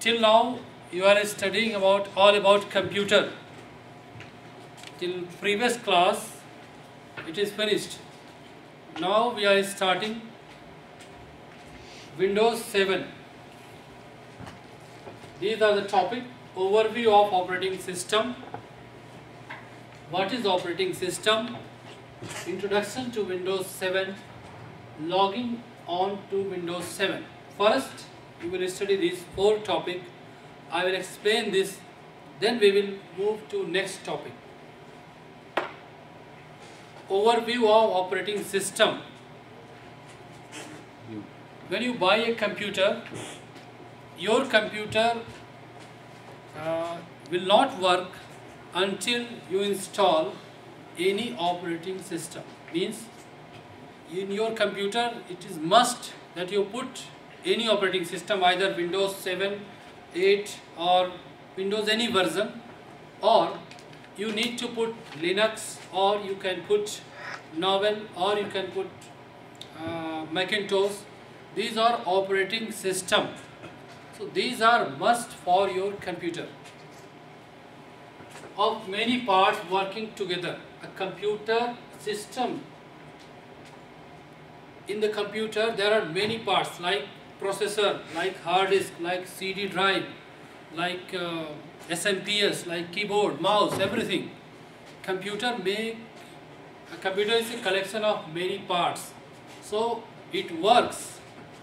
Till now you are studying about all about computer. Till previous class it is finished. Now we are starting Windows 7. These are the topic: overview of operating system. What is operating system? Introduction to Windows 7. Logging on to Windows 7. First, you will study these 4 topics. I will explain this. Then we will move to next topic. Overview of operating system. When you buy a computer, your computer will not work until you install any operating system. Means in your computer it is must that you put any operating system, either Windows 7, 8 or Windows any version, or you need to put Linux, or you can put Novel, or you can put Macintosh. These are operating system. So these are must for your computer. Of many parts working together. A computer system. In the computer there are many parts like processor, like hard disk, like CD drive, like SMPS, like keyboard, mouse, everything. Computer is a collection of many parts. So it works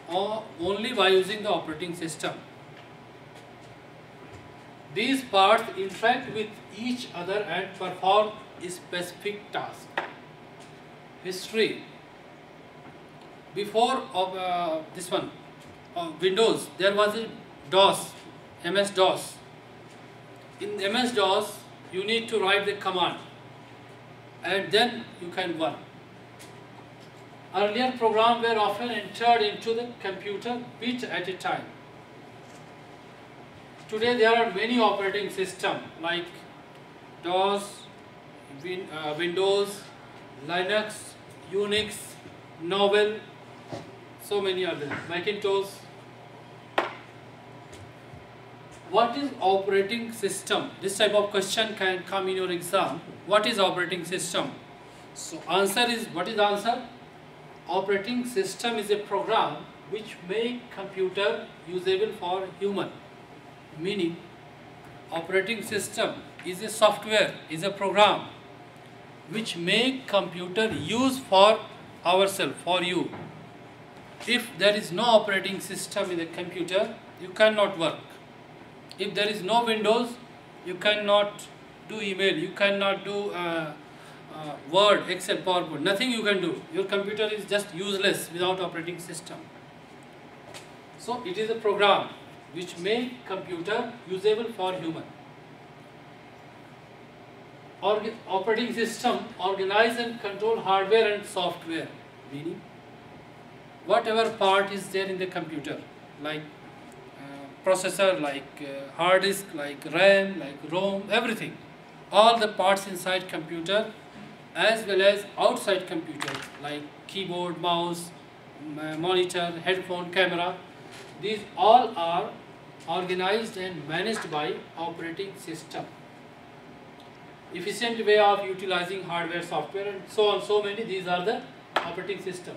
only by using the operating system. These parts interact with each other and perform a specific task. History. Before this one, Windows, there was a DOS, MS-DOS. In MS-DOS, you need to write the command and then you can work. Earlier programs were often entered into the computer bit at a time. Today there are many operating systems like DOS, Windows, Linux, Unix, Novel, so many others, Macintosh. What is operating system? This type of question can come in your exam. What is operating system? So answer is, what is the answer? Operating system is a program which make computer usable for human. Meaning, operating system is a software, is a program which make computer use for ourselves, for you. If there is no operating system in the computer, you cannot work. If there is no Windows, you cannot do email, you cannot do Word, Excel, PowerPoint, nothing you can do. Your computer is just useless without operating system. So it is a program which make computer usable for human. Operating system organize and control hardware and software, meaning whatever part is there in the computer, like processor, like hard disk, like RAM, like ROM, everything. All the parts inside computer as well as outside computer, like keyboard, mouse, monitor, headphone, camera. These all are organized and managed by operating system. Efficient way of utilizing hardware, software, and so on, so many. These are the operating system.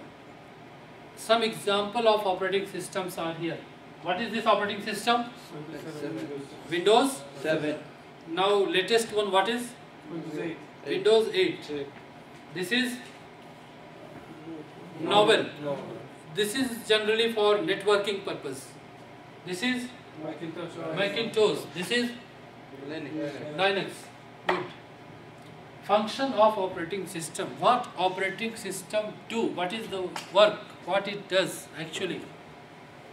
Some example of operating systems are here. What is this operating system? Windows 7. Now latest one, what is? Windows 8. This is Novel. This is generally for networking purpose. This is Macintosh. This is Linux. Good. Function of operating system. What operating system do? What is the work? What it does actually?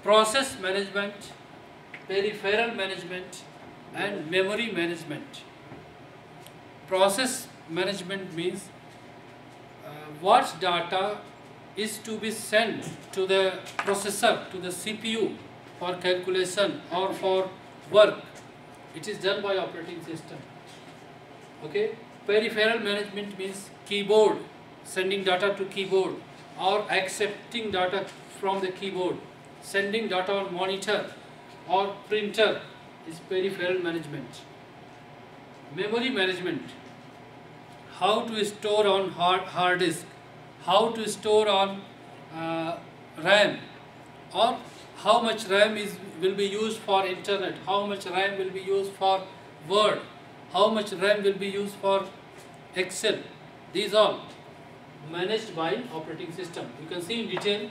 Process management, peripheral management, and memory management. Process management means what data is to be sent to the processor, to the CPU for calculation or for work. It is done by operating system. Okay. Peripheral management means keyboard, sending data to keyboard, or accepting data from the keyboard, sending data on monitor, or printer is peripheral management. Memory management, how to store on hard disk, how to store on RAM, or how much RAM will be used for internet, how much RAM will be used for Word, how much RAM will be used for Excel. These all managed by operating system. You can see in detail.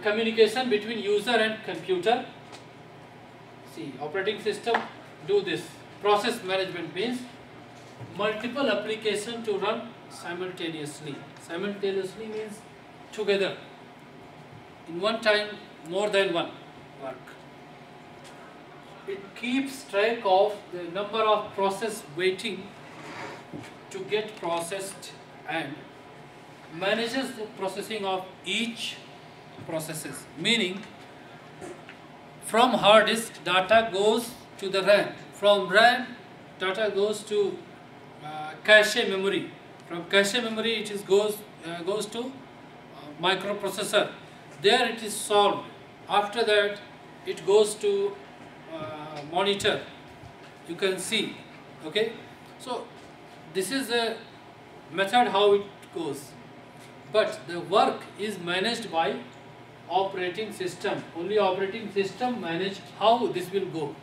Communication between user and computer. See, operating system do this. Process management means multiple applications to run simultaneously. Simultaneously means together. In one time, more than one work. It keeps track of the number of process waiting to get processed and manages the processing of each processes. Meaning, from hard disk data goes to the RAM. From RAM data goes to cache memory. From cache memory it goes to microprocessor. There it is solved. After that it goes to monitor. You can see. Okay. So this is the method how it goes. But the work is managed by operating system. Only operating system manage how this will go,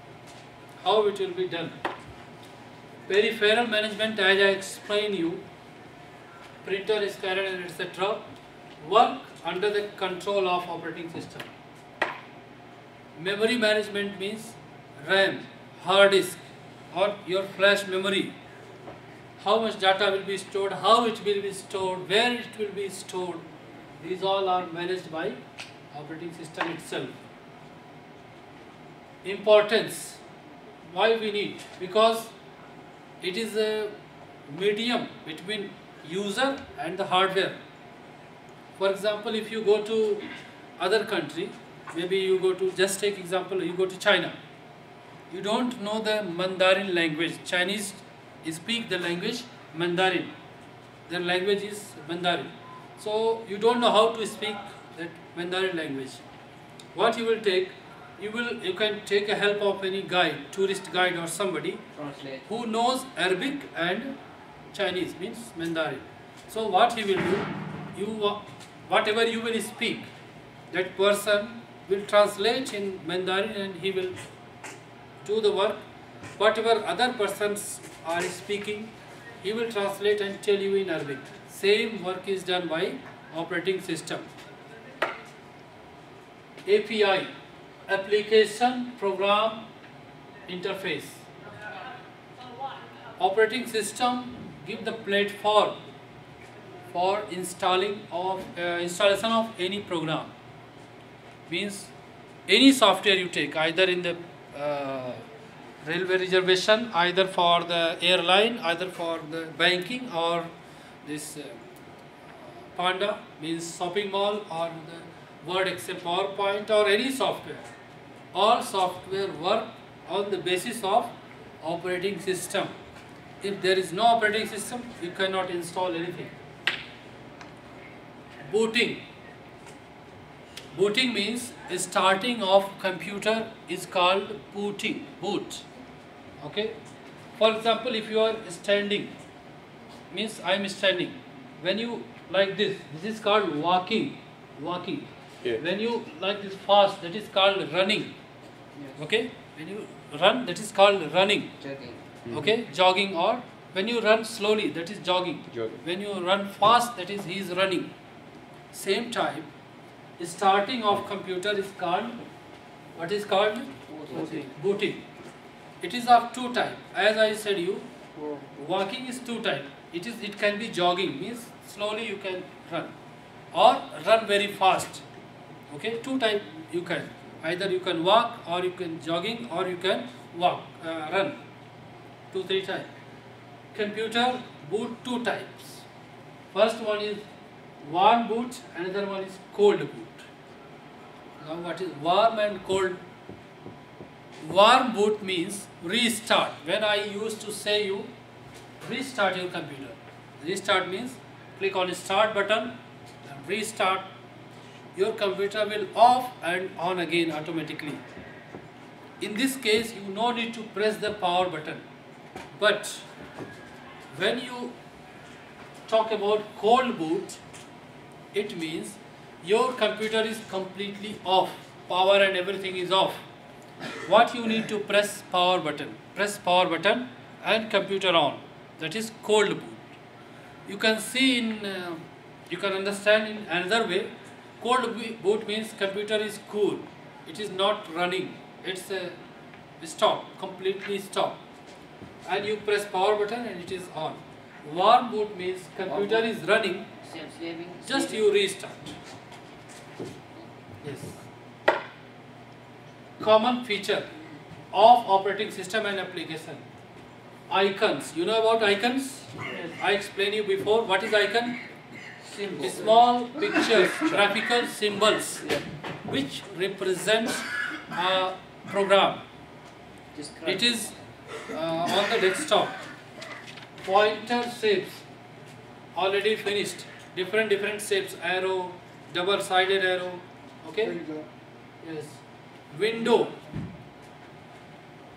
how it will be done. Peripheral management, as I explained you, printer, scanner, etc. work under the control of operating system. Memory management means RAM, hard disk, or your flash memory. How much data will be stored, how it will be stored, where it will be stored. These all are managed by operating system itself. Importance. Why we need? Because it is a medium between user and the hardware. For example, if you go to other country, maybe you go to, just take example, you go to China. You don't know the Mandarin language. Chinese speak the language Mandarin. Their language is Mandarin. So you don't know how to speak that Mandarin language. What you will take, you can take a help of any guide, tourist guide or somebody who knows Arabic and Chinese, means Mandarin. So what he will do, whatever you will speak, that person will translate in Mandarin and he will do the work. Whatever other persons are speaking, he will translate and tell you in Arabic. Same work is done by operating system. API, application program interface. Operating system give the platform for installation of any program. Means any software you take, either in the railway reservation, either for the airline, either for the banking, or this Panda means shopping mall, or the Word, Excel, PowerPoint, or any software. All software work on the basis of operating system. If there is no operating system, you cannot install anything. Booting. Booting means starting of computer is called booting. Boot. Okay. For example, if you are standing, means I am standing. When you like this is called walking. Walking. Yeah. When you like this fast, that is called running. Yes. Okay. When you run, that is called running. Jogging. Okay, jogging. Or when you run slowly, that is jogging. When you run fast, that is he is running. Same time, starting of computer is called, what is called? Booting. Booting. It is of two type. As I said you, walking is two type. It can be jogging, means slowly you can run, or run very fast. Okay, two type you can. Either you can walk, or you can jogging, or you can run. 2-3 types. Computer boot two types. First one is warm boot, another one is cold boot. Now what is warm and cold? Warm boot means restart. When I used to say you restart your computer. Restart means click on start button and restart your computer will off and on again automatically. In this case, you no need to press the power button. But when you talk about cold boot, it means your computer is completely off, power and everything is off. What you need to press power button. Press power button and computer on. That is cold boot. You can see you can understand in another way. Cold boot means computer is cool. It is not running. It's a stop, completely stop. And you press power button and it is on. Warm boot means computer is running. Just you restart. Yes. Common feature of operating system and application. Icons. You know about icons? Yes. I explained you before. What is icon? Symbols. Small pictures, graphical symbols, which represents a program. It is on the desktop. Pointer shapes already finished. Different shapes. Arrow, double-sided arrow. Okay. Yes. Window.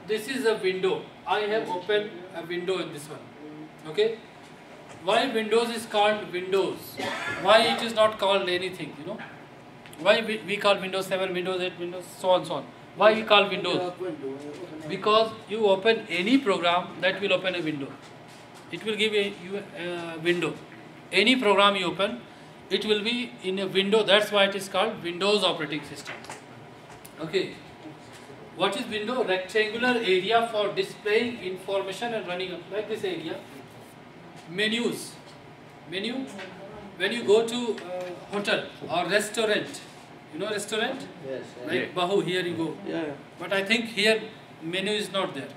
This is a window. I have opened a window in this one. Okay. Why Windows is called Windows? Why it is not called anything? You know? Why we call Windows 7, Windows 8, Windows so on so on? Why we call Windows? Because you open any program, that will open a window. It will give you a window. Any program you open, it will be in a window. That's why it is called Windows operating system. Okay. What is window? Rectangular area for displaying information and running like this area. Menus. Menu. When you go to hotel or restaurant, you know restaurant? Yes. Like Bahu, here you go. Yeah. But I think here menu is not there.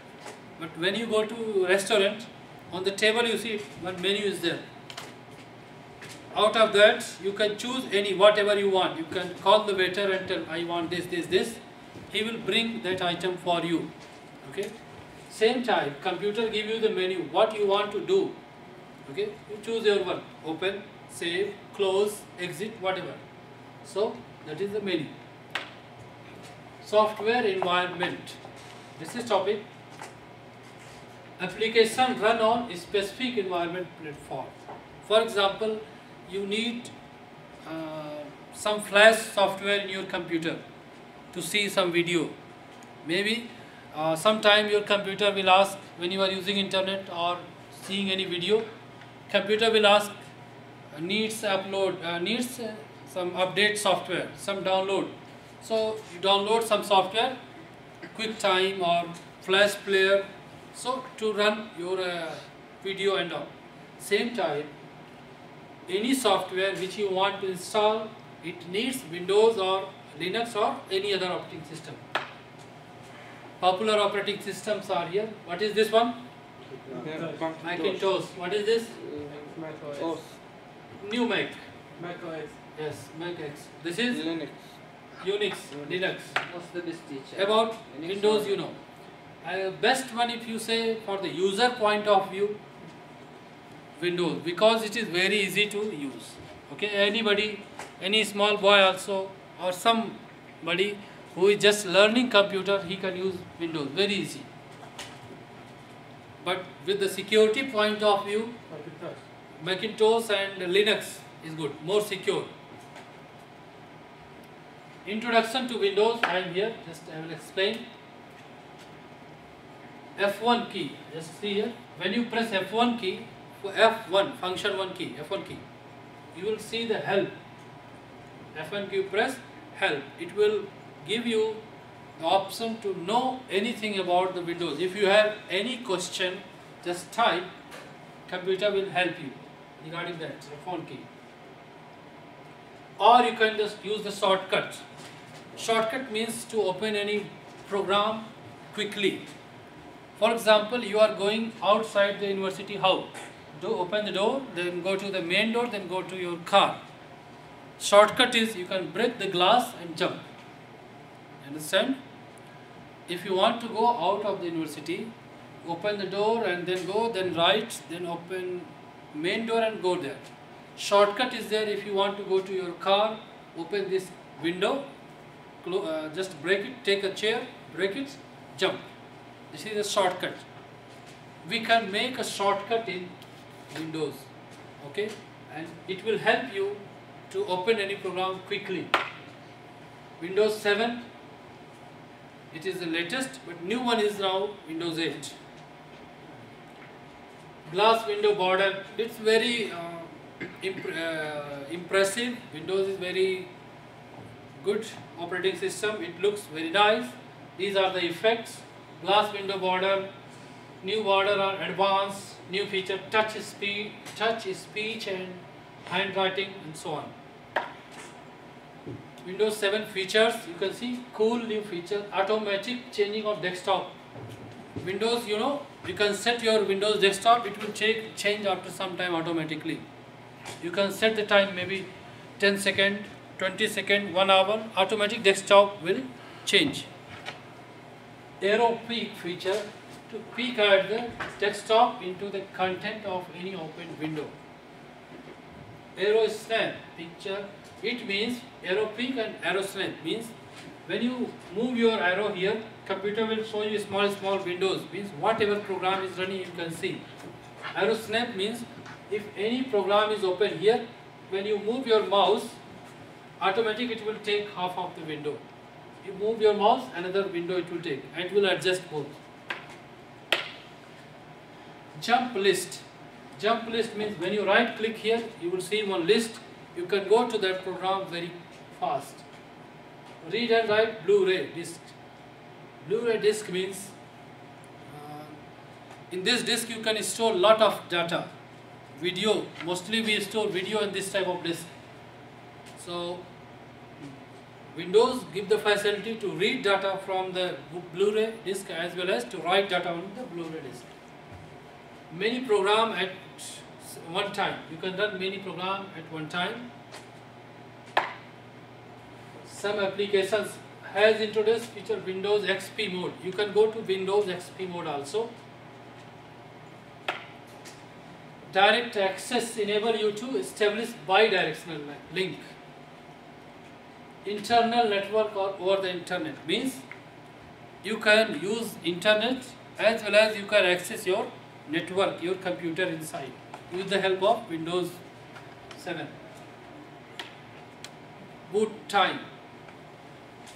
But when you go to restaurant, on the table you see one menu is there. Out of that, you can choose any, whatever you want. You can call the waiter and tell, I want this, this, this. He will bring that item for you. Okay. Same time, computer give you the menu, what you want to do. Okay. You choose your one. Open, save, close, exit, whatever. So, that is the menu. Software environment. This is topic. Application run on a specific environment platform. For example, you need some flash software in your computer to see some video. Maybe sometime your computer will ask, when you are using internet or seeing any video, computer will ask needs upload, needs some update software, some download. So you download some software, QuickTime or Flash Player, so to run your video and all. Same time, any software which you want to install, it needs Windows or Linux or any other operating system. Popular operating systems are here. What is this one? Macintosh. What is this? Mac OS. New Mac. Mac OS. Yes, Mac X. This is Linux. Unix, Linux. What's the best teacher? About Linux Windows, or- you know. Best one if you say for the user point of view, Windows, because it is very easy to use. Okay, anybody, any small boy also or somebody who is just learning computer, he can use Windows, very easy. But with the security point of view, Macintosh and Linux is good, more secure. Introduction to Windows, I am here, just I will explain. F1 key, just see here, when you press F1 key, F1, function 1 key, F1 key, you will see the help. F1 key, press help. It will give you the option to know anything about the Windows. If you have any question, just type, computer will help you regarding that, F1 key. Or you can just use the shortcut. Shortcut means to open any program quickly. For example, you are going outside the university, how? To open the door, then go to the main door, then go to your car. Shortcut is you can break the glass and jump. Understand? If you want to go out of the university, open the door and then go, then right, then open main door and go there. Shortcut is there if you want to go to your car, open this window, just break it, take a chair, break it, jump. This is a shortcut. We can make a shortcut in Windows, okay, and it will help you to open any program quickly. Windows 7, it is the latest, but new one is now Windows 8. Glass window border, it's very impressive. Windows is very good operating system. It looks very nice. These are the effects. Glass window border, new border are advanced, new feature, touch speech and handwriting and so on. Windows 7 features, you can see cool new feature, automatic changing of desktop. Windows, you know, you can set your Windows desktop, it will change after some time automatically. You can set the time maybe 10 second, 20 second, 1 hour, automatic desktop will change. Arrow peek feature, to peek at the desktop into the content of any open window. Arrow snap picture, it means arrow peek and arrow snap means when you move your arrow here, computer will show you small windows, means whatever program is running you can see. Arrow snap means if any program is open here, when you move your mouse, automatically it will take half of the window. You move your mouse, another window it will take, and it will adjust both. Jump list. Jump list means when you right click here, you will see one list. You can go to that program very fast. Read and write Blu-ray disc. Blu-ray disc means in this disc you can store lot of data. Video, mostly we store video in this type of disc. So Windows give the facility to read data from the Blu-ray disc as well as to write data on the Blu-ray disc. Many program at one time. You can run many program at one time. Some applications has introduced feature Windows XP mode. You can go to Windows XP mode also. Direct access enable you to establish bi-directional link. Internal network or over the internet means you can use internet as well as you can access your network, your computer inside with the help of Windows 7. Boot time.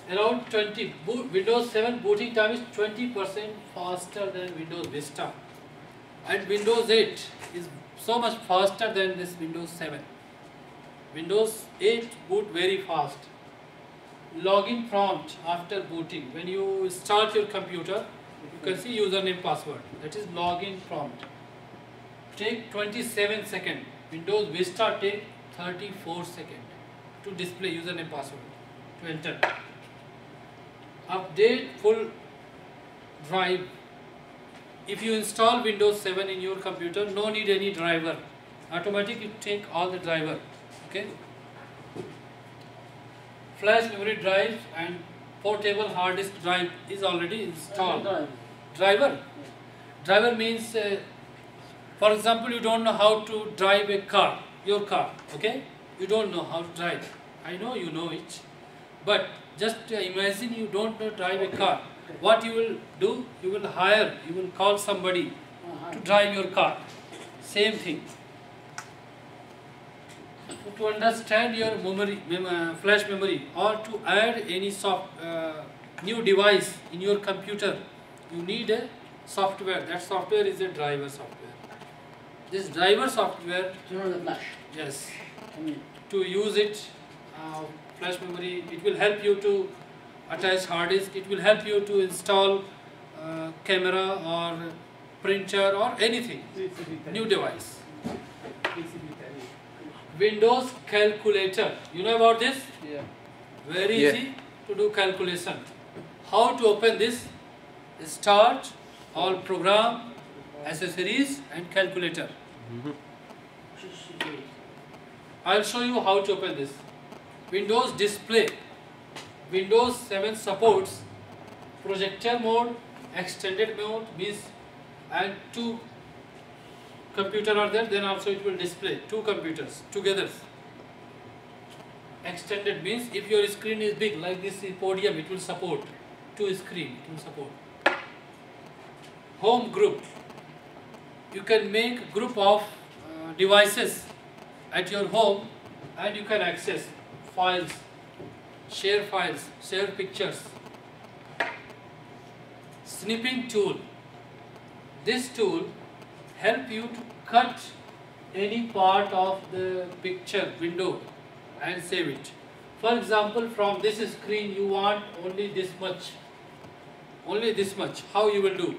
Around 20. Windows 7 booting time is 20% faster than Windows Vista. And Windows 8 is so much faster than this Windows 7. Windows 8 boot very fast. Login prompt after booting. When you start your computer, you can see username password. That is login prompt. Take 27 seconds. Windows Vista take 34 seconds to display username password, to enter. Update full drive. If you install Windows 7 in your computer, no need any driver. Automatically take all the driver. Okay. Flash memory drive and portable hard disk drive is already installed. Driver. Driver means, for example, you don't know how to drive a car, your car. Okay. You don't know how to drive. I know you know it, but just imagine you don't know drive a car. What you will do? You will hire, you will call somebody to drive your car. Same thing. To understand your memory, flash memory, or to add any new device in your computer, you need a software. That software is a driver software. This driver software, yes, to use it, flash memory, it will help you to attach hard disk, it will help you to install camera or printer or anything, new device. Windows calculator, you know about this? Yeah. Very easy to do calculation. How to open this? Start, all program, accessories and calculator. I'll show you how to open this. Windows display. Windows 7 supports projector mode, extended mode, means and two computers are there, then also it will display two computers together. Extended means if your screen is big like this podium, it will support two screen, it will support. Home group, you can make group of devices at your home and you can access files, share pictures. Snipping tool, this tool help you to cut any part of the picture window and save it. For example, from this screen you want only this much, how you will do?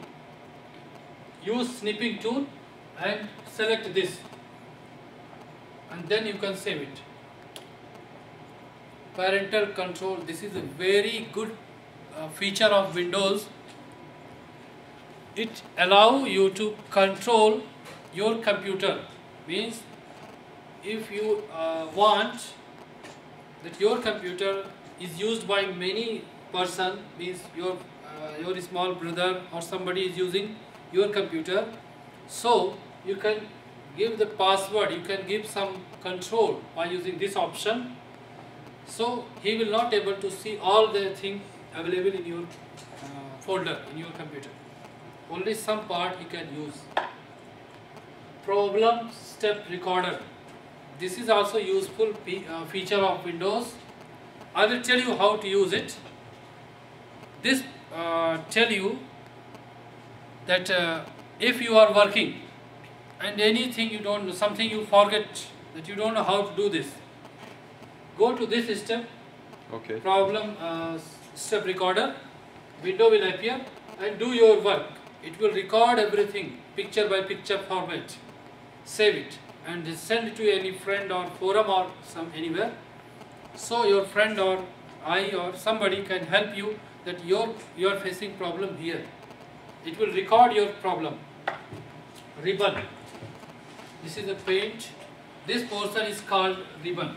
Use snipping tool and select this and then you can save it. Parental control, this is a very good feature of Windows. It allow you to control your computer, means if you want that your computer is used by many person, means your small brother or somebody is using your computer, so you can give the password, you can give some control by using this option, so he will not able to see all the things available in your folder in your computer, only some part he can use. Problem step recorder, this is also useful feature of Windows. I will tell you how to use it. This tell you that if you are working and anything you don't know, something you forget, that you don't know how to do this, go to this step. Okay. Problem step recorder, window will appear and do your work. It will record everything picture by picture format, save it and send it to any friend or forum or anywhere, so your friend or I or somebody can help you that you are facing problem here. It will record your problem. Ribbon, this is a paint, this portion is called ribbon.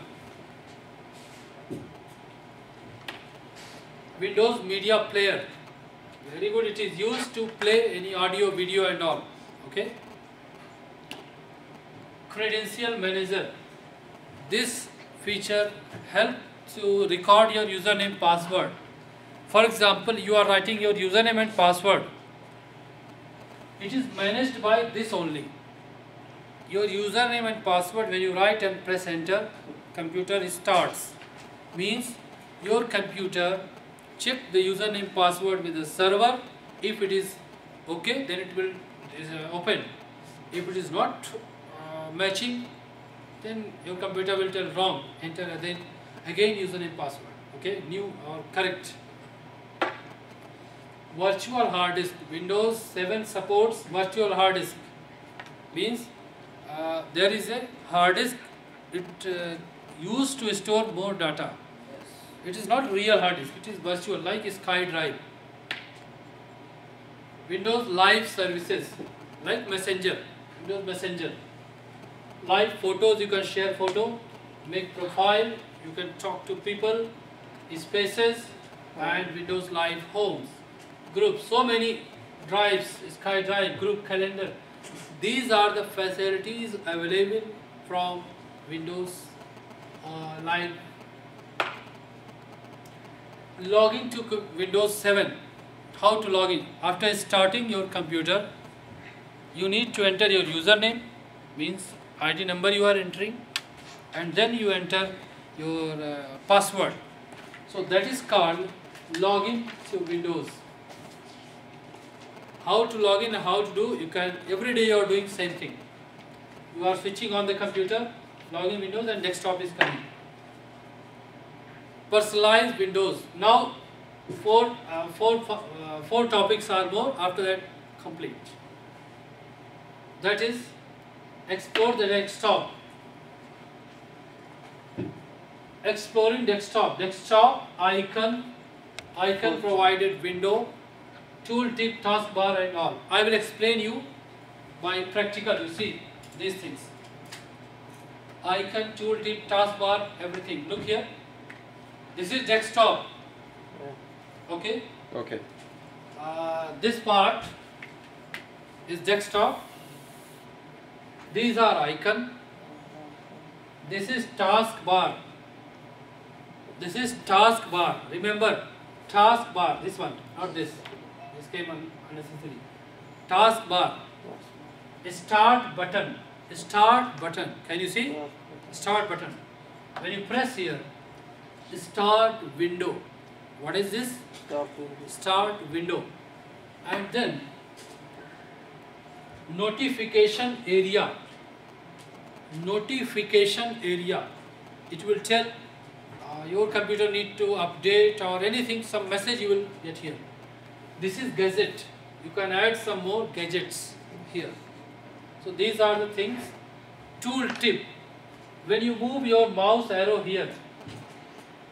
Windows Media Player, very good, it is used to play any audio, video and all. Okay. Credential Manager, this feature help to record your username, password. For example, you are writing your username and password, it is managed by this only. Your username and password, when you write and press enter, computer starts, means your computer check the username password with the server. If it is okay, then it will open. If it is not matching, then your computer will tell wrong, enter again username password. Okay, new or correct. Virtual hard disk, Windows 7 supports virtual hard disk, means there is a hard disk, it used to store more data. It is not real hard disk, it is virtual, like SkyDrive. Windows Live Services, like Messenger, Windows Messenger. Live photos, you can share photo, make profile, you can talk to people, spaces, and Windows Live Homes. Groups, so many drives, SkyDrive, group calendar. These are the facilities available from Windows Live. Login to Windows 7. How to log in? After starting your computer, you need to enter your username, means ID number you are entering, and then you enter your password. So that is called login to Windows. How to log in and how to do, you can, every day you are doing same thing. You are switching on the computer, login Windows and desktop is coming. Personalized Windows. Now four topics are more, after that complete. That is, explore the desktop. Exploring desktop. Desktop icon provided window, tooltip, taskbar and all. I will explain you by practical, you see these things. Icon, tooltip, taskbar, everything. Look here. This is desktop. Okay? Okay. This part is desktop. These are icon. This is taskbar. This is task bar. Remember, task bar. This one, not this. This came unnecessary. Task bar. Start button. Start button. Can you see? Start button. When you press here, start window. What is this? Start window. And then notification area. Notification area. It will tell your computer need to update or anything, some message you will get here. This is gadget. You can add some more gadgets here. So these are the things. Tool tip. When you move your mouse arrow here,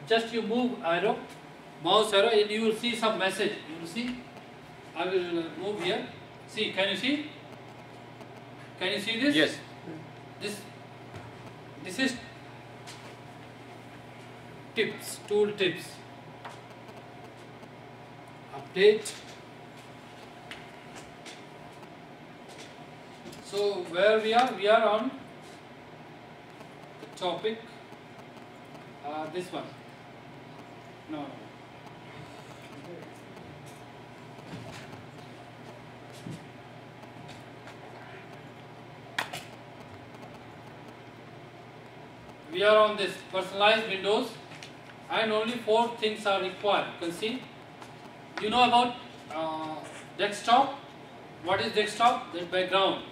just you move mouse arrow, and you will see some message. You will see. I will move here. See, can you see? Can you see this? Yes. This is tips, tool tips. Update. So where we are? We are on the topic. This one. No. We are on this personalized windows, and only 4 things are required. You can see. You know about desktop. What is desktop? That background.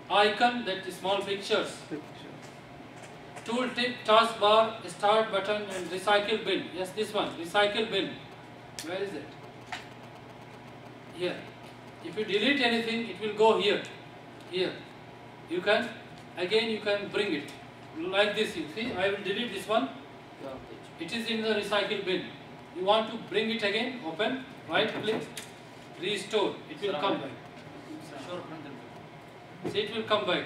Icon, that is small pictures. Tool tip, taskbar, start button, and recycle bin. Yes, this one, recycle bin. Where is it? Here. If you delete anything, it will go here. Here. You can, again you can bring it. Like this, you see, I will delete this one. It is in the recycle bin. You want to bring it again, open, right click, restore. It will come back. See, it will come back.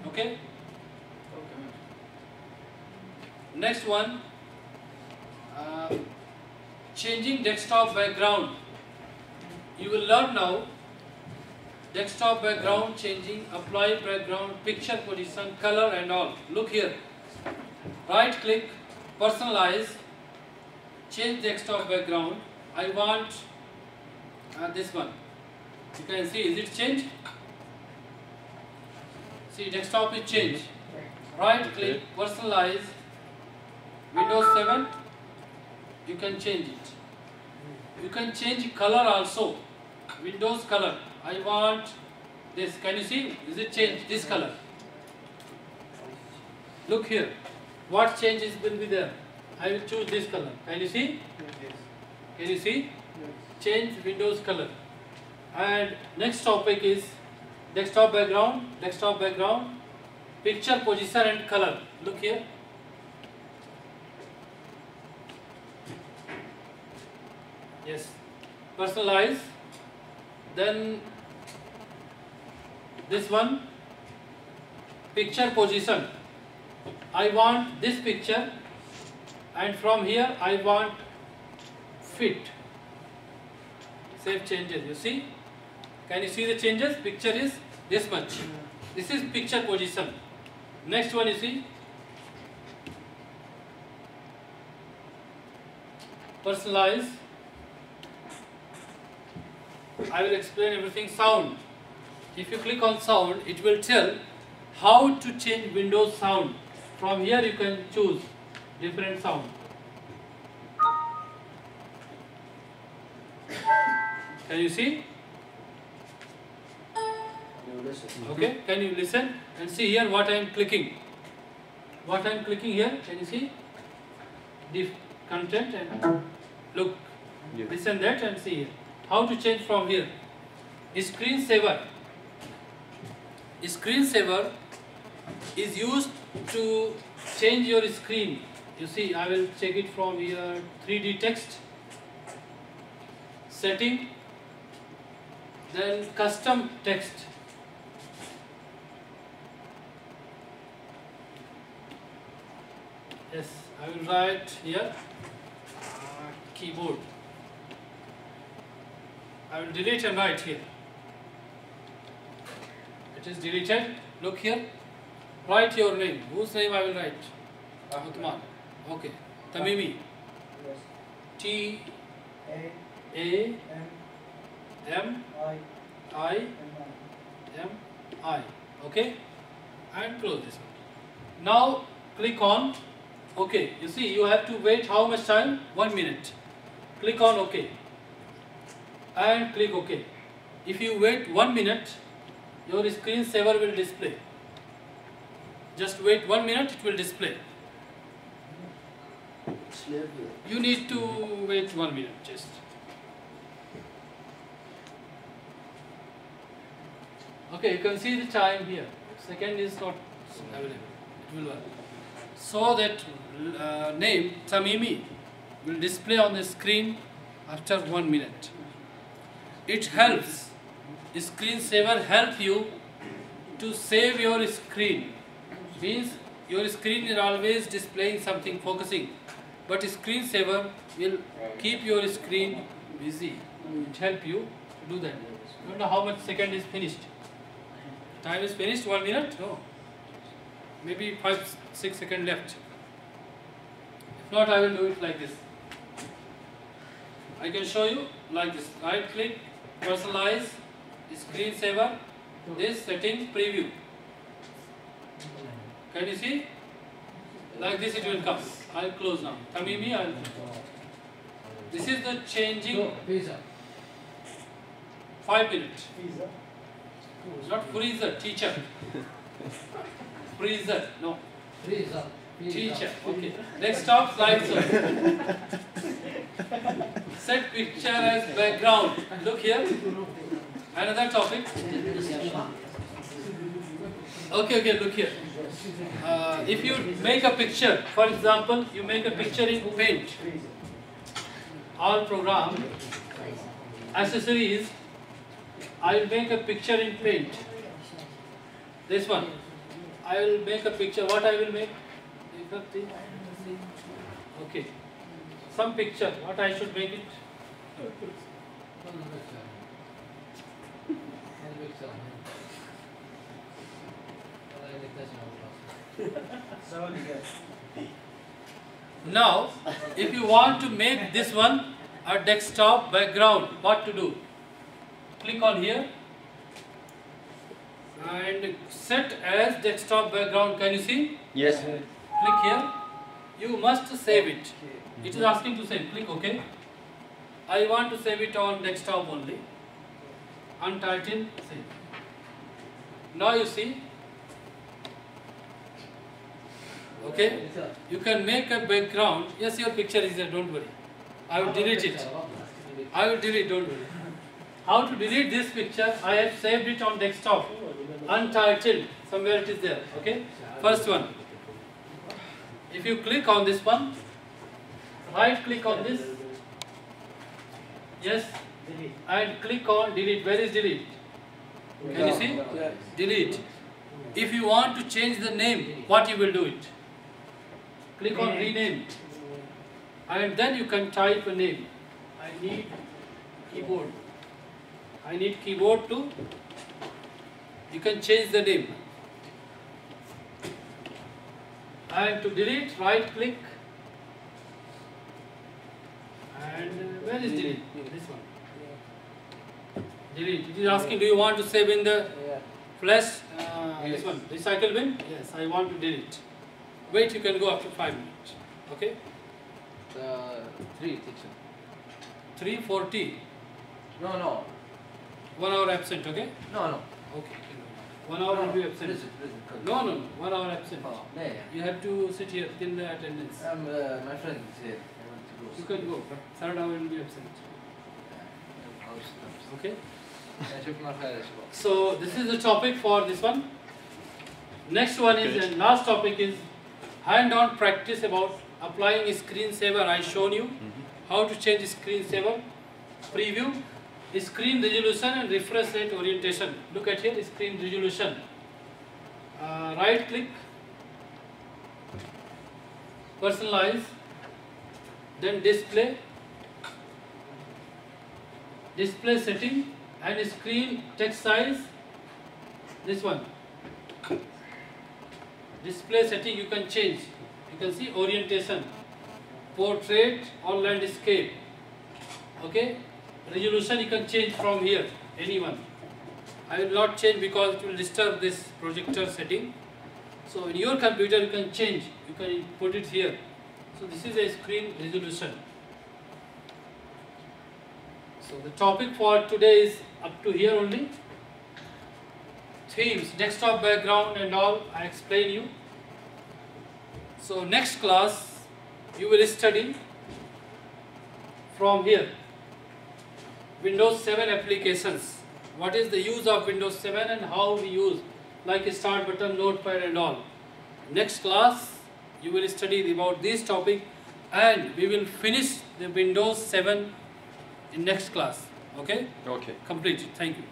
Okay? Next one, changing desktop background. You will learn now. Desktop background changing, apply background, picture position, color and all. Look here. Right click, personalize, change desktop background. I want this one. You can see, is it changed? See, desktop is changed. Right click, personalize, Windows 7, you can change it. You can change color also. Windows color. I want this. Can you see? Is it changed? This color. Look here. What changes will be there? I will choose this color. Can you see? Can you see? Change Windows color. And next topic is desktop background. Desktop background. Picture position and color. Look here. Yes. Personalize. Then this one, picture position. I want this picture, and from here I want fit. Save changes. You see? Can you see the changes? Picture is this much. This is picture position. Next one, you see, personalize. I will explain everything. Sound. If you click on sound, it will tell how to change Windows sound. From here you can choose different sound. Can you see? Okay, can you listen and see here what I am clicking? What I am clicking here, can you see? The content and look, listen that and see here. How to change from here? Screensaver. Screensaver is used to change your screen. You see, I will check it from here. 3D text, setting, then custom text. Yes, I will write here keyboard. I will delete and write here. It is deleted. Look here. Write your name. Whose name I will write? Uthman. Okay. Tamimi. Yes. T A A M M I I M I. M I. Okay. And close this one. Now click on OK. You see, you have to wait how much time? 1 minute. Click on OK. And click OK. If you wait 1 minute, your screensaver will display. Just wait 1 minute, it will display. You need to wait 1 minute just. Okay, you can see the time here. Second is not available. It will work. So that name Tamimi will display on the screen after 1 minute. It helps. Screensaver help you to save your screen. Means your screen is always displaying something, focusing. But screensaver will keep your screen busy. It help you to do that. I don't know how much second is finished. Time is finished, 1 minute? No. Maybe 5-6 seconds left. If not, I will do it like this. I can show you like this. Right click, personalize, screensaver, this setting, preview. Can you see? Like this it will come. I'll close now. Tamimi, I'll. This is the changing. 5 minutes. Pizza. Not freezer, teacher. Freezer, no. Teacher. Okay. Next stop, slideshow. Set picture as background. Look here. Another topic. Okay, look here. If you make a picture, for example, you make a picture in Paint. All program, accessories, I will make a picture in Paint. This one. I will make a picture. What I will make? Okay. Some picture. What I should make it? Now, if you want to make this one a desktop background, what to do? Click on here and set as desktop background. Can you see? Yes. Click here. You must save it. It is asking to save. Click OK. I want to save it on desktop only. Untitled, save. Now you see. Okay. You can make a background. Yes, your picture is there. Don't worry. I will delete it. I will delete. Don't worry. How to delete this picture? I have saved it on desktop. Untitled. Somewhere it is there. Okay. First one. If you click on this one, right click on this. Yes. And click on delete. Where is delete? Can you see? Delete. If you want to change the name, what you will do it? Click on rename. And then you can type a name. I need keyboard. I need keyboard to. You can change the name. And to delete, right click. And where is delete? This one. Delete. It is asking, do you want to save in the flash? This one. Recycle bin? Yes, I want to delete. Wait, you can go after 5 minutes. Okay? 3 teacher. 3:40. No. 1 hour absent, okay? No. Okay. 1 hour will be absent. Listen. No. 1 hour absent. Yeah. You have to sit here till the attendance. My friend is here. I want to go. You can go. 3rd hour will be absent. Okay? So this is the topic for this one. Next one is, and last topic is hand-on practice about applying screensaver. I shown you how to change screensaver, preview, screen resolution and refresh rate orientation. Look at here, screen resolution. Right click, personalize, then display setting and screen text size. This one. Display setting you can change. You can see orientation, portrait or landscape. Okay, resolution you can change from here, anyone. I will not change because it will disturb this projector setting. So in your computer you can change, you can put it here. So this is a screen resolution. So the topic for today is up to here only. Themes, desktop background and all I explain you. So next class you will study from here Windows 7 applications. What is the use of Windows 7 and how we use, like start button, notepad and all. Next class you will study about this topic and we will finish the Windows 7 in next class. Okay? Okay. Complete it. Thank you.